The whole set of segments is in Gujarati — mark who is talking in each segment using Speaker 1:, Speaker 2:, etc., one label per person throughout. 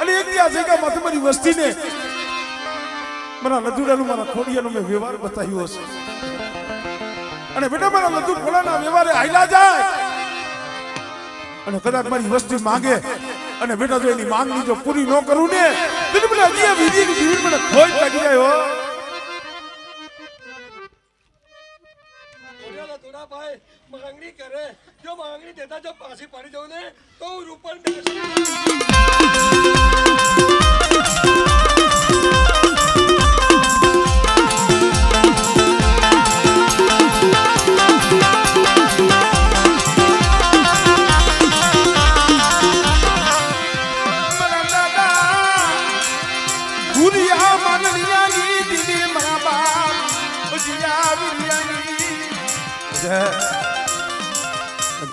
Speaker 1: અને એક દી આ જગ્યામાં તમારી વસ્તીને મારા લધુડાનું મારા ખોડિયાનો મેં વ્યવહાર બતાવ્યો હશે અને બેટા મારા લધુ ખોડાના વ્યવહારે હાઈલા જાય અને કદાચ મારી વસ્તી માંગે અને બેટા જો એની માંગણી જો પૂરી ન કરું ને તો મને હજી વિધિ જીવન મને ખોઈ લાગી જાય હો
Speaker 2: ભાઈ માંગણી કરે જો માંગણી દેતા જો પાછી પડી જાઉં ને તો હું રૂપલ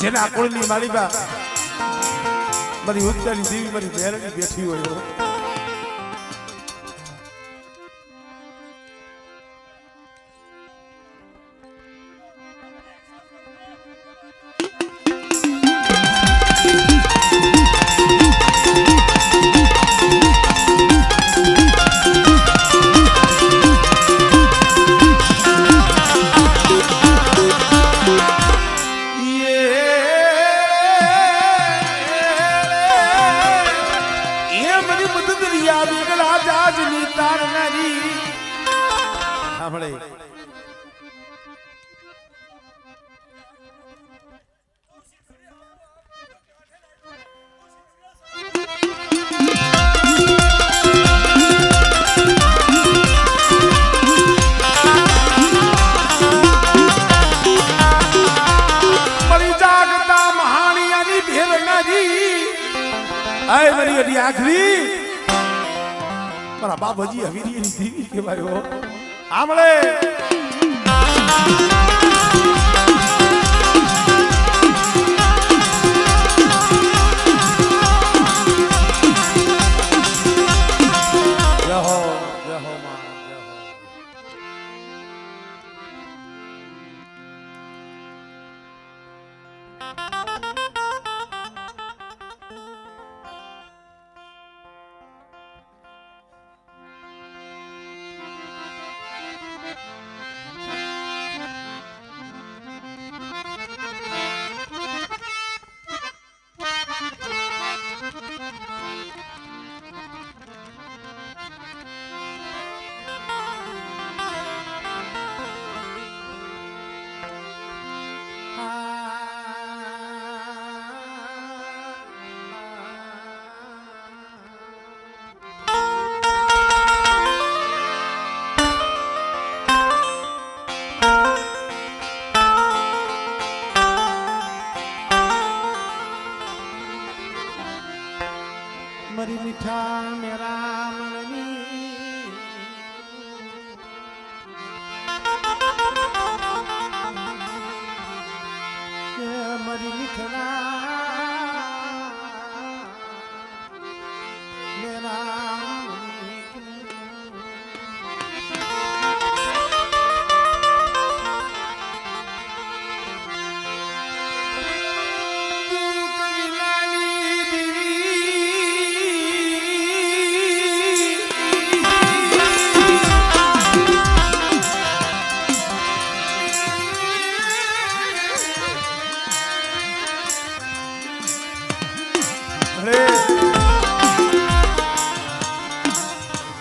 Speaker 1: જેના કોળની માળીમાં મારી ઉત્તરની દેવી મારી મેરણી બેઠી હોય આખરી મારા બાબાજી હવીરી ની દેવી કહેવાયો આમળે मरी मीठा मेरा मननी मरी मीठना मेरा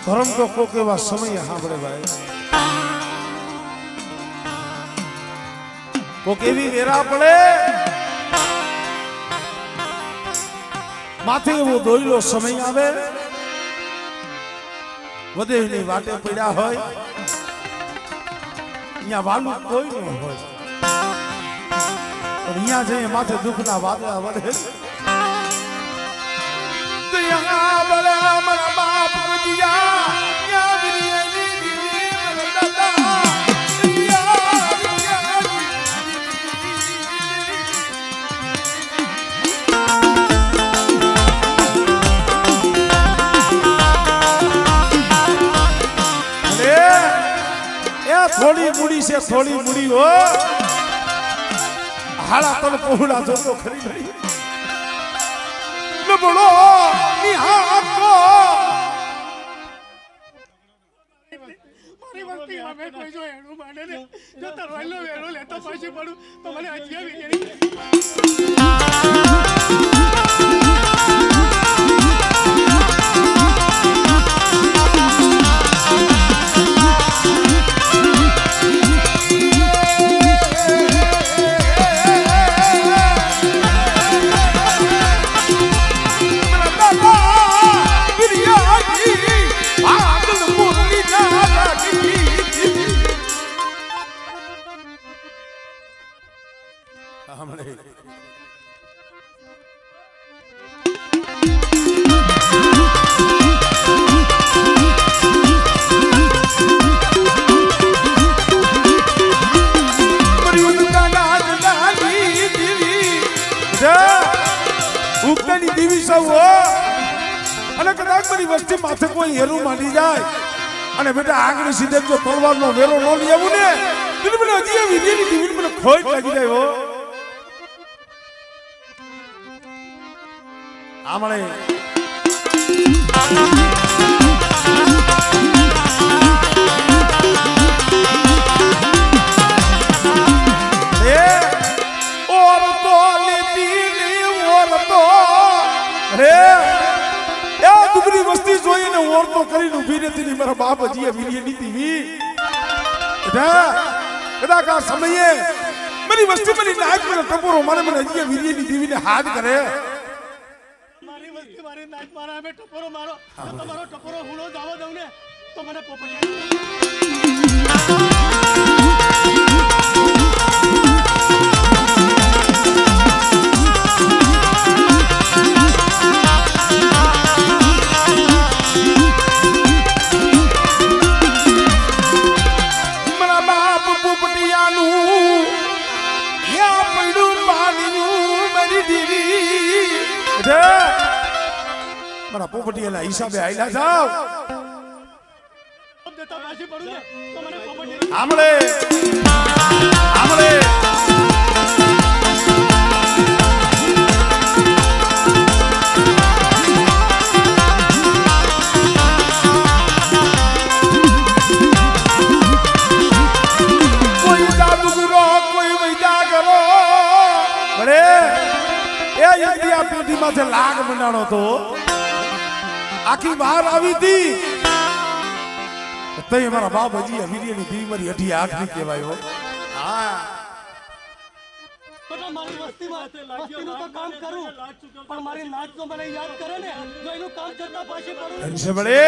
Speaker 1: धर्म तो को के बाद समय हांभळे भाई को केवी वेरा पड़े माथे वो दोइलो समय आवे वदेवनी वाटे पड्या होय અહીંયા વાલું કોઈ ન હોય પણ અહીંયા જઈએ માથે દુઃખના વાદળા વધે દયા બળા મારા બાપ દિયા थोड़ी मुड़ी से थोड़ी मुड़ी हो हाड़ा तन पोहड़ा जो तो खरी नहीं न बोलो નિહાળતો
Speaker 3: મારી વસ્તીમાં મેં કોઈ જો એનું માંડે ને જો તરવાઈલો વેરો લેતો પાછી પડું તો મને હજી આવી
Speaker 1: ઉગતાની દેવી સૌ અને કદાચ મારી વસ્તી માથે કોઈ હેરું માંડી જાય અને બેટા આગળ સીધે જો તલવારનો વેરો ન લઈ આવું ને તો મને હજી એવી દેવી મને ખોટ લાગી જાય હો આમળે વસ્તી જોઈને ઓરતો કરીને ઉભી નથી મારા બાપ હજી વીરી નીતિ વી કદાચ આ સમયે મારી વસ્તી મારી નાક મને ટપોરો મારે મને હજી વીરી નીતિ વીને હાથ કરે
Speaker 3: મારી વસ્તી મારી નાક મારા અમે ટપોરો મારો તમારો ટપોરો હુણો જાવો દઉં ને તો મને પોપડિયા
Speaker 1: મારા પોપટીના હિસાબે આયલા જાવ
Speaker 3: દેતા પાછી પડું ને તો મને પોપડિયા
Speaker 1: આમળે આમળે કોઈ જાદુગરો કોઈ વૈદા કરો બડે એ યદી આ પેઢીમાંથી લાગ મંડાણો તો આખી બહાર આવી હતી તઈ મારા બાપ હજી વીરીની દેવી મારી અઢી આંખ ની કહેવાયો હા
Speaker 3: તો મારી વસ્તીમાં વસ્તીનું તો કામ કરું પણ મારી નાચ તો મને યાદ કરે ને જો એનું કામ કરતા પાછી પડું
Speaker 1: ધનશે બળે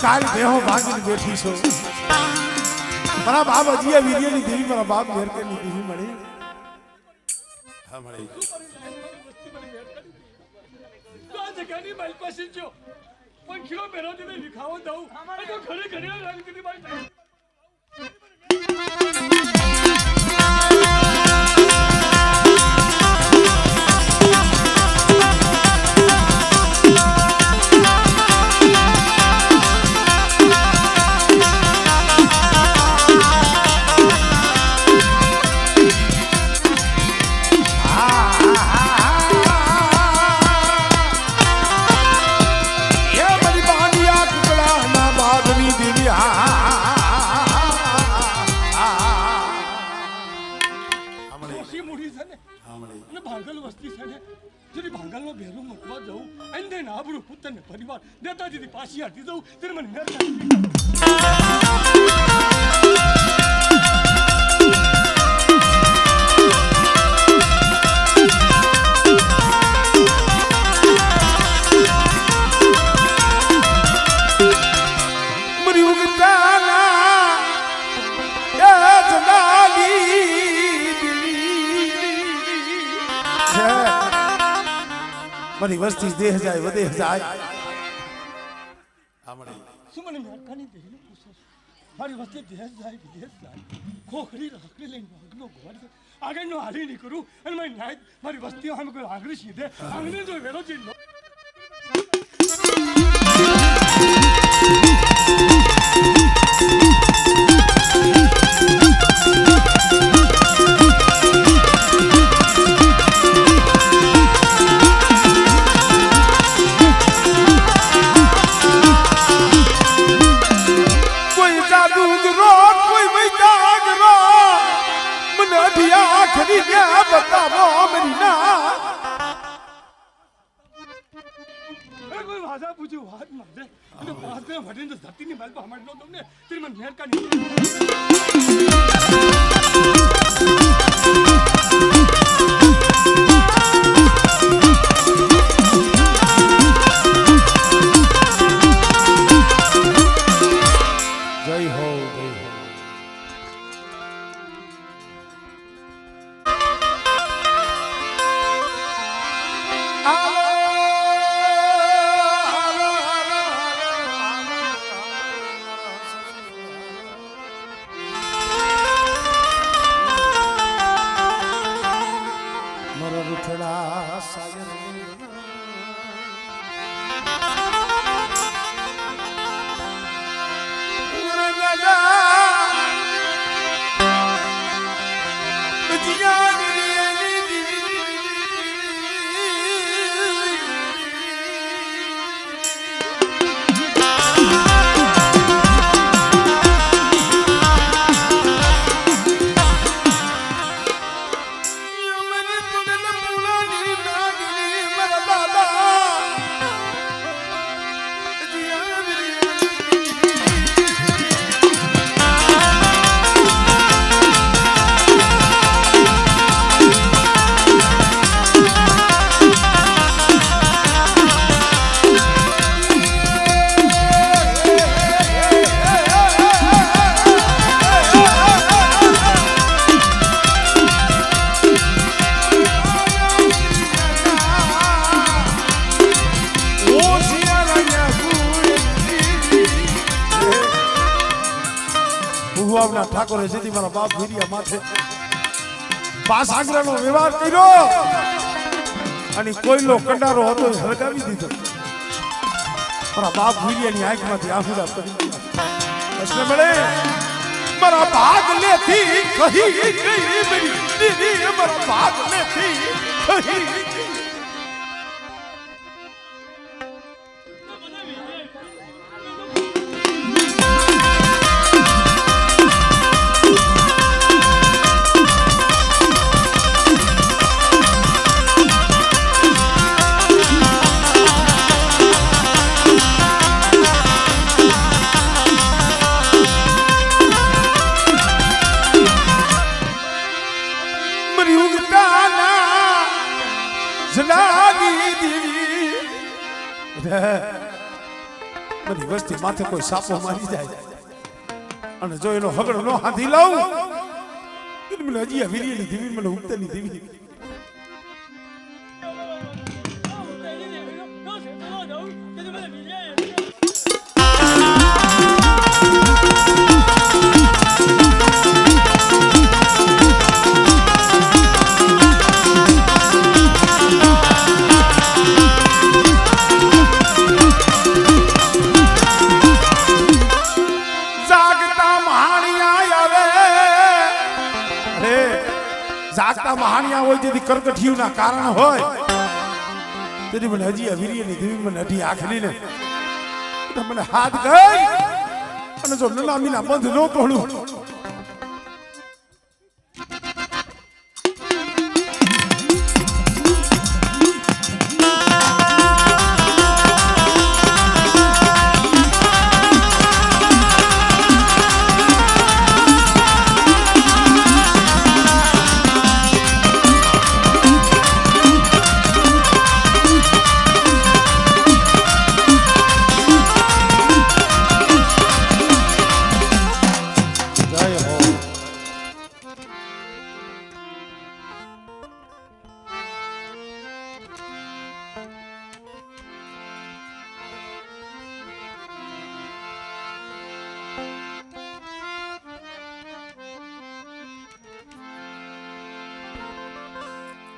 Speaker 1: કાલ બેહો ભાગીને બેઠી છો મારા બાપ હજી વીરીની દેવી મારા બાપ મેરકેની દેવી મળી હા મળી
Speaker 2: તો આ જગ્યાની મારી પાસે જો પણ ખીલો પહેરો દીને વિખાવો દઉં તો ઘરે ઘરે રંગ દીધી મારી ભાંગલ વસ્તી છે ને જેની ભાંગલમાં ભેરું મૂકવા જવું અને ના આપણું પુત્ર ને પરિવાર નેતાજીની પાછી હાટી દઉં ત્યારે મને
Speaker 1: મારી વસ્તી દેહ જાય વધે જાય
Speaker 2: શું મને મેરકાની દેહને પૂછો છો? મારી વસ્તી દેશ જાય વિદેશ જાય ખોખરી રાખડી લઈને વાઘનો ગોળ આગળનો હાલી નહીં કરું અને મારી નાય મારી વસ્તી સામે કોઈ આંગળી સીધે આંગળી જો વેલો જઈ લો કોઈ ભાષા પૂછ્યું વાત મારે એટલે વાત ને વડીને ધરતીની માલ પર હમણાં નો તમને તેરી મને મેરકાની
Speaker 1: જય હો ઠાકોરે સીધી મારા બાપ ભીરિયા માથે પાસ આગ્રાનો વ્યવહાર કર્યો અને કોઈનો કંડારો હતો એ હળગાવી દીધો મારા બાપ ભીરિયાની આંખમાંથી આંસુડા પડી એટલે મળે મારા ભાગ લેથી કહી ગઈ મેરી દીદી મારા ભાગ લેથી કહી ગઈ બધી વસ્તી માથે કોઈ સાપો મારી જાય અને જો એનો હગડો નો હાથી લાવું મને હજી આ વીરીની ધીવી મને ઉગતાની ધીવી જાગતા મહાણિયા હોય જેથી કરકઠિયુંના કારણ હોય તેથી મને હજી આ વીરીની ધીવી મને અઢી આખરી ને મને હાથ ગઈ અને જો નલામીના બંધ ન તોડું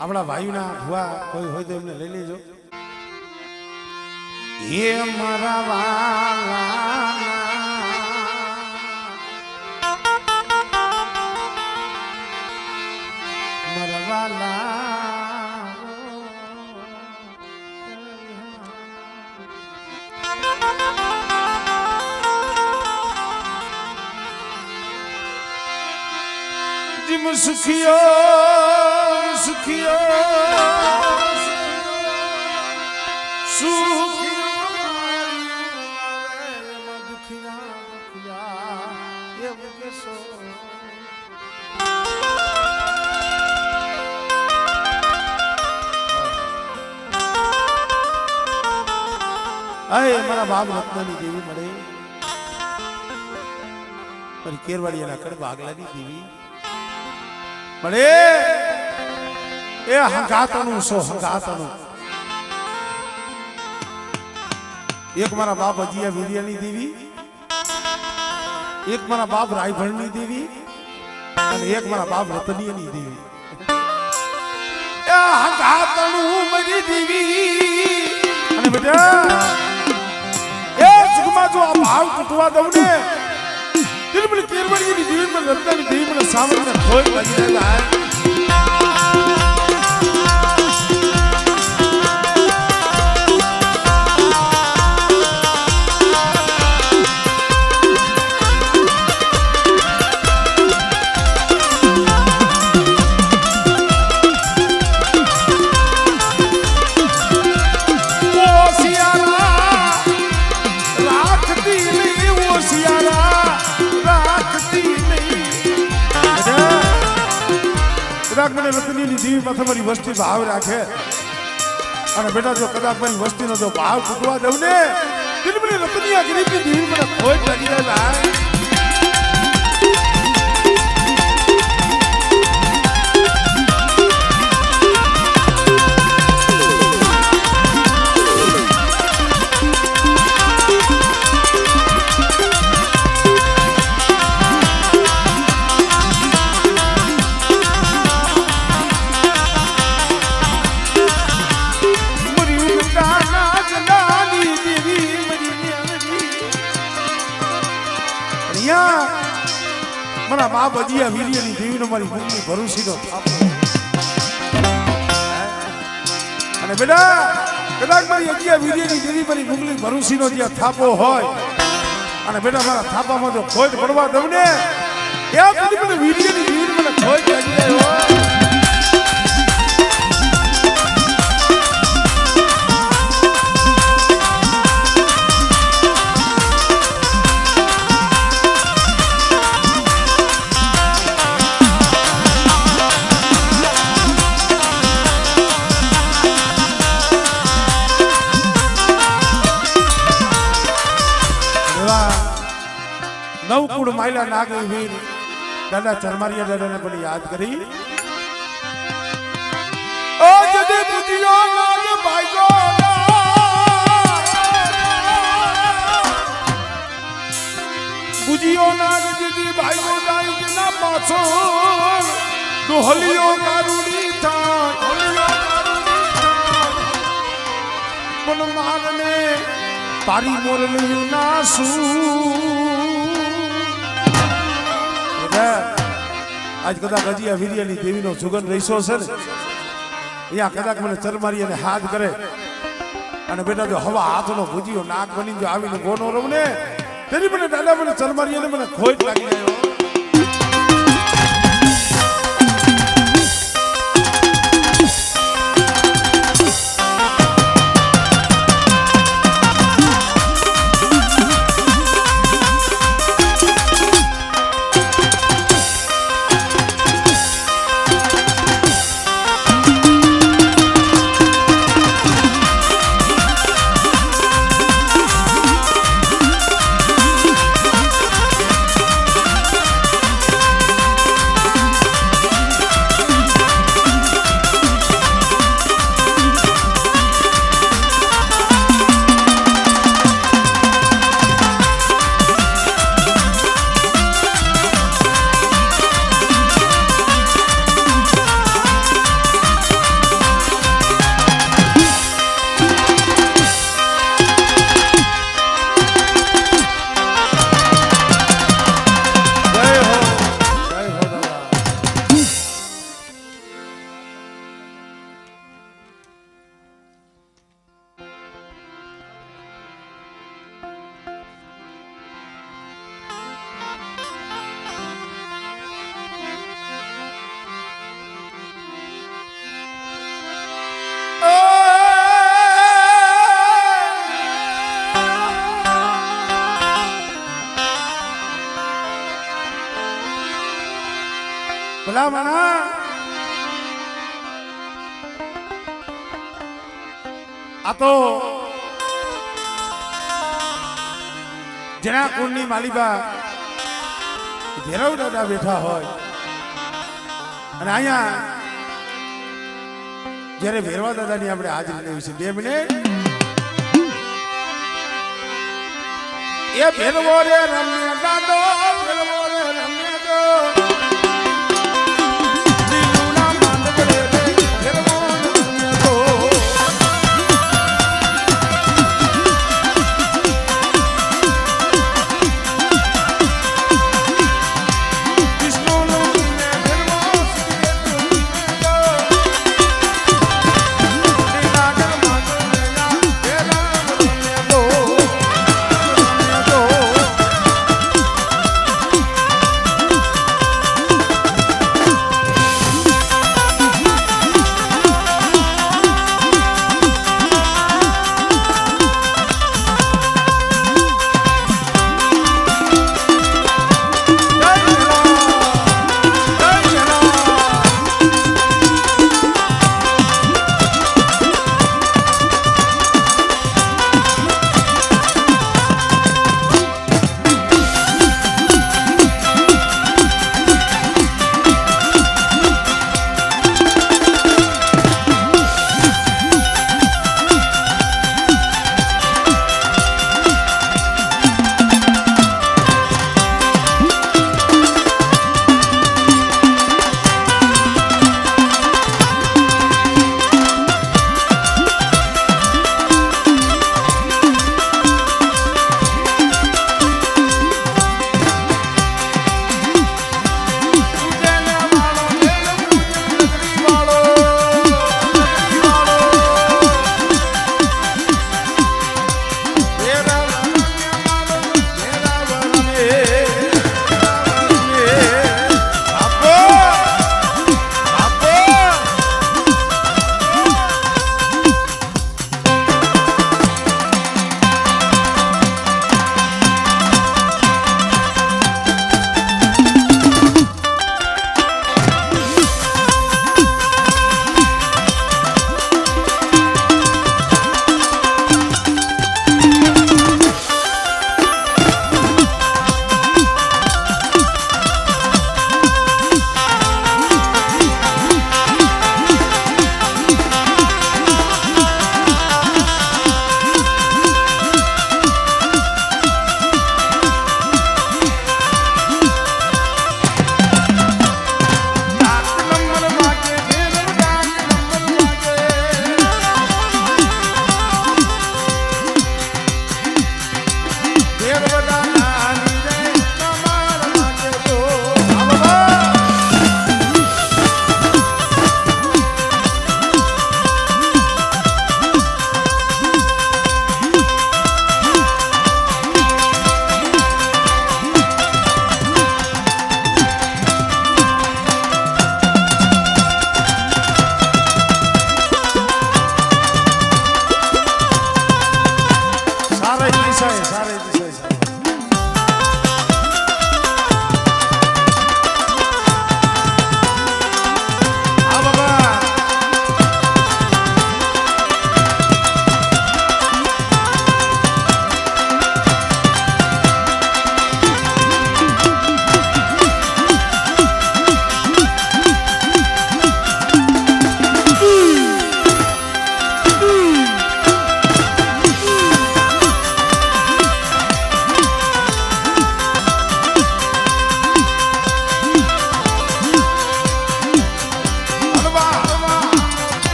Speaker 1: આપણા ભાઈના ભુવા કોઈ હોય તો એમને લઈ લેજો. એ મારા વાલા મારા વાલા जिम सुखियो सुखियो अरे मारा बाप रत्नानी देवी मरे पर केरवाड़ी ना कर बागलानी देवी मरे ए हंगातनु सो हंगातनु एक मारा बाप अजिया वीरियानी देवी एक मारा बाप रायभरनी देवी और एक मारा बाप रतनीयनी देवी ए हंगातनु मरी देवी अने बेटा ए जुगमा जो भाव टूटवा दवने दिल में केरवाड़ी की देवी में रत्नानी देवी में सामने में खोई लगी रहता है મને રતનીની દેવી માં તમારી વસ્તી ભાવ રાખે અને બેટા જો કદાચ મારી વસ્તીનો જો ભાવ તૂટવા દઉં ને દિલ મને રતનીયા ગરીબની દેવી મને ખોટ લાગી જાય. મારા બાપ અજીયા વીરિયાની દેવીનો મારી ભૂમિની ભરૂસીનો થાપો અને બેટા કદાચ મારી અજીયા વીરિયાની દેવી મારી ભૂમિની ભરૂસીનો જ્યાં થાપો હોય અને બેટા મારા થાપામાં જો ખોટ પડવા દઉં ને એ બધી મને વીરિયાની દેવી મને ખોટ લાગી જાય હોય. નવકુળ માયલા નાગરી વીર દાદા ચરમારિયા દાદાને પણ યાદ કરી ઓ જદે બુધિયો નાગ ભાઈગો બુધિયો નાગ જદી ભાઈગો દાઈ જના પાછો દોહલિયો કારુડી થા પણ મારને તારી મોરલિયું નાસુ आज कदाच अजिया वीरियानी देवीनो जुगन रहीशो छे ने અહીંયા કદાચ મને ચરમારી અને હાથ કરે અને બેટા જો હવા હાથનો ભૂજીયો નાક બની જો આવીને ગોનો રવ ને તેની મને દાદા મને ચરમારી અને મને ખોટ લાગી જાય. ભલા માણા આ તો જેના કુળની માલિબા ભેરવ દાદા બેઠા હોય અને અહીંયા જ્યારે ભેરવા દાદાની આપણે હાજરી લેવી છે 2 મિનિટ એ ભેરવો રે રમે દાદો